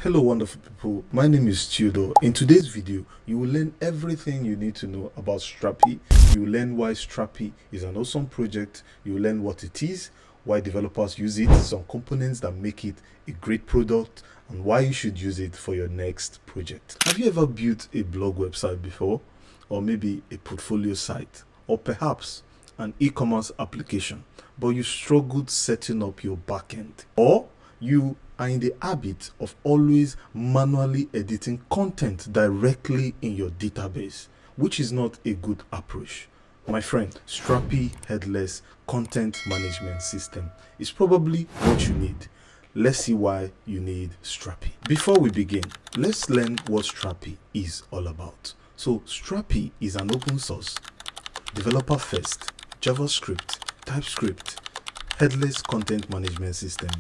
Hello wonderful people, my name is Theodore. In today's video, you will learn everything you need to know about Strapi. You will learn why Strapi is an awesome project. You will learn what it is, why developers use it, some components that make it a great product, and why you should use it for your next project. Have you ever built a blog website before? Or maybe a portfolio site? Or perhaps an e-commerce application, but you struggled setting up your backend? Or you are in the habit of always manually editing content directly in your database, which is not a good approach. My friend, Strapi Headless Content Management System is probably what you need. Let's see why you need Strapi. Before we begin, let's learn what Strapi is all about. So Strapi is an open source, developer first, JavaScript, TypeScript, headless content management system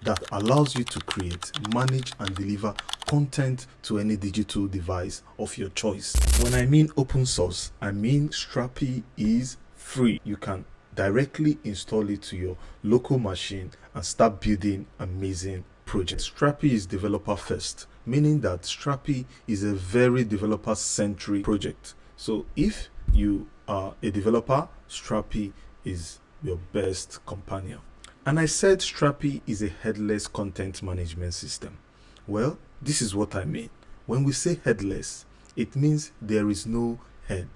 that allows you to create, manage, and deliver content to any digital device of your choice. When I mean open source, I mean Strapi is free. You can directly install it to your local machine and start building amazing projects. Strapi is developer first, meaning that Strapi is a very developer-centric project. So if you are a developer, Strapi is your best companion. And I said Strapi is a headless content management system. Well, this is what I mean. When we say headless, it means there is no head.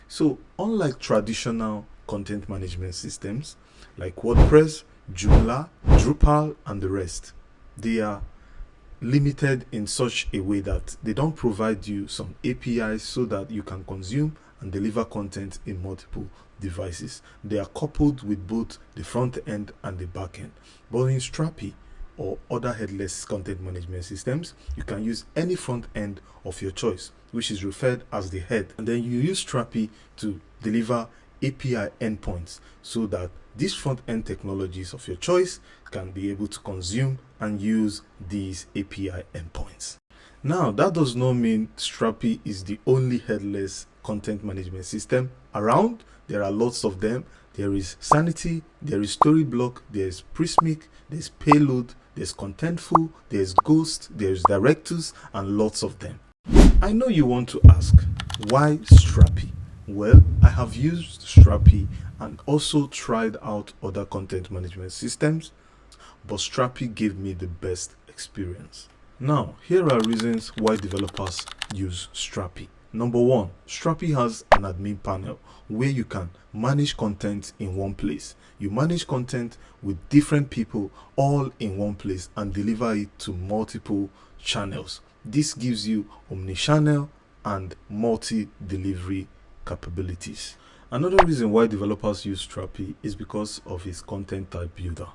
So unlike traditional content management systems like WordPress, Joomla, Drupal, and the rest, they are limited in such a way that they don't provide you some APIs so that you can consume and deliver content in multiple devices. They are coupled with both the front end and the back end. But in Strapi or other headless content management systems, you can use any front end of your choice, which is referred as the head. And then you use Strapi to deliver API endpoints so that these front end technologies of your choice can be able to consume and use these API endpoints. Now, that does not mean Strapi is the only headless content management system around. There are lots of them. There is Sanity, there is Storyblock, there is Prismic, there is Payload, there is Contentful, there is Ghost, there is Directus, and lots of them. I know you want to ask, why Strapi? Well, I have used Strapi and also tried out other content management systems, but Strapi gave me the best experience. Now, here are reasons why developers use Strapi. Number one, Strapi has an admin panel where you can manage content in one place. You manage content with different people all in one place and deliver it to multiple channels. This gives you omni-channel and multi-delivery capabilities. Another reason why developers use Strapi is because of its content type builder.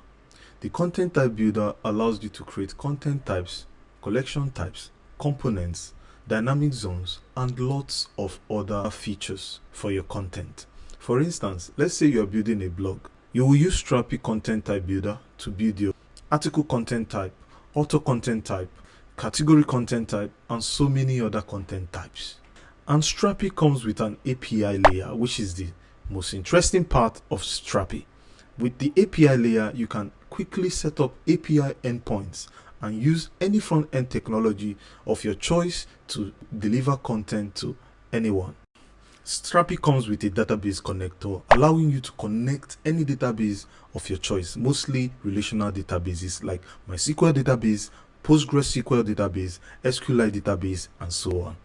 The content type builder allows you to create content types, collection types, components, dynamic zones, and lots of other features for your content. For instance, let's say you are building a blog. You will use Strapi content type builder to build your article content type, author content type, category content type, and so many other content types. And Strapi comes with an API layer, which is the most interesting part of Strapi. With the API layer, you can quickly set up API endpoints and use any front-end technology of your choice to deliver content to anyone. Strapi comes with a database connector, allowing you to connect any database of your choice, mostly relational databases like MySQL database, PostgreSQL database, SQLite database, and so on.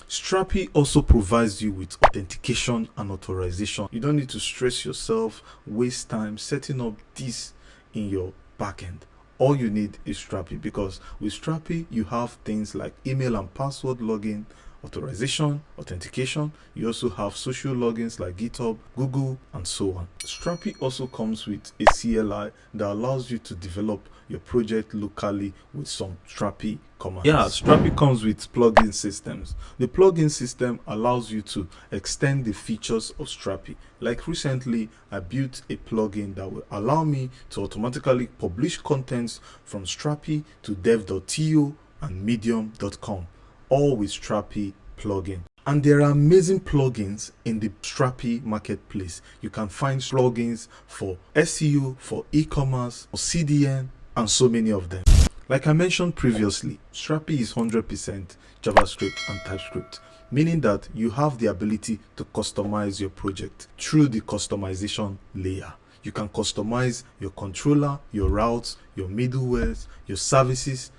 Strapi also provides you with authentication and authorization. You don't need to stress yourself, waste time setting up this in your backend. All you need is Strapi, because with Strapi you have things like email and password login, authorization, authentication. You also have social logins like GitHub, Google, and so on. Strapi also comes with a CLI that allows you to develop your project locally with some Strapi commands. Yeah, Strapi comes with plugin systems. The plugin system allows you to extend the features of Strapi. Like recently, I built a plugin that will allow me to automatically publish contents from Strapi to dev.to and medium.com. all with Strapi plugin. And there are amazing plugins in the Strapi marketplace. You can find plugins for SEO, for e-commerce, for CDN, and so many of them. Like I mentioned previously, Strapi is 100% JavaScript and TypeScript, meaning that you have the ability to customize your project through the customization layer. You can customize your controller, your routes, your middlewares, your services,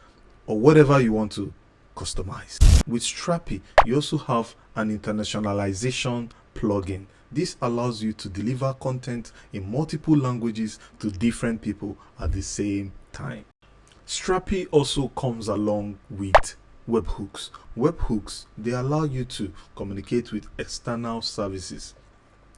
or whatever you want to customize. With Strapi, you also have an internationalization plugin. This allows you to deliver content in multiple languages to different people at the same time. Strapi also comes along with webhooks. Webhooks, they allow you to communicate with external services.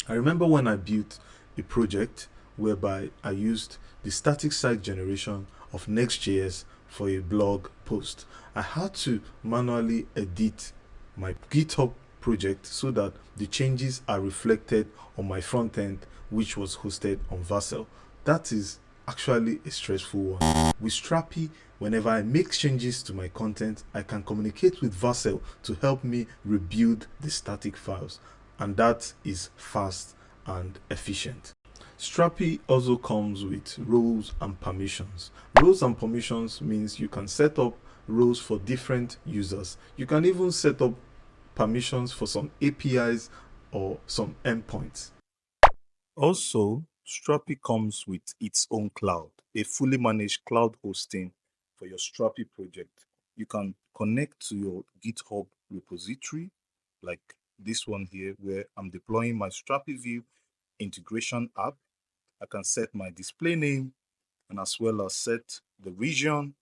I remember when I built a project whereby I used the static site generation of Next.js for a blog post. I had to manually edit my GitHub project so that the changes are reflected on my front end, which was hosted on Vercel. That is actually a stressful one. With Strapi, whenever I make changes to my content, I can communicate with Vercel to help me rebuild the static files, and that is fast and efficient. Strapi also comes with roles and permissions. Roles and permissions means you can set up roles for different users. You can even set up permissions for some APIs or some endpoints. Also, Strapi comes with its own cloud, a fully managed cloud hosting for your Strapi project. You can connect to your GitHub repository, like this one here, where I'm deploying my Strapi View integration app. I can set my display name and as well as set the region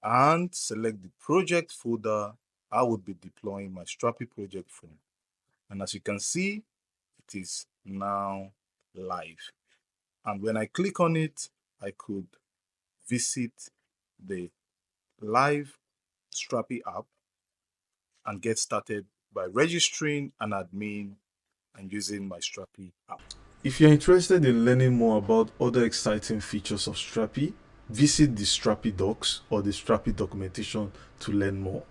and select the project folder I would be deploying my Strapi project from. And as you can see, it is now live. And when I click on it, I could visit the live Strapi app and get started by registering an admin and using my Strapi app. If you're interested in learning more about other exciting features of Strapi, visit the Strapi Docs or the Strapi documentation to learn more.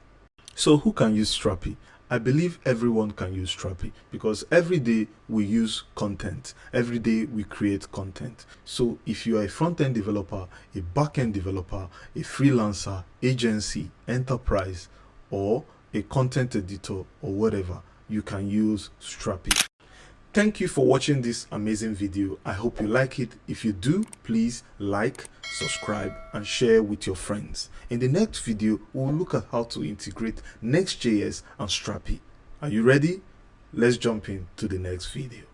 So who can use Strapi? I believe everyone can use Strapi because every day we use content. Every day we create content. So if you are a front-end developer, a back-end developer, a freelancer, agency, enterprise, or a content editor or whatever, you can use Strapi. Thank you for watching this amazing video. I hope you like it. If you do, please like, subscribe, and share with your friends. In the next video, we'll look at how to integrate Next.js and Strapi. Are you ready? Let's jump into the next video.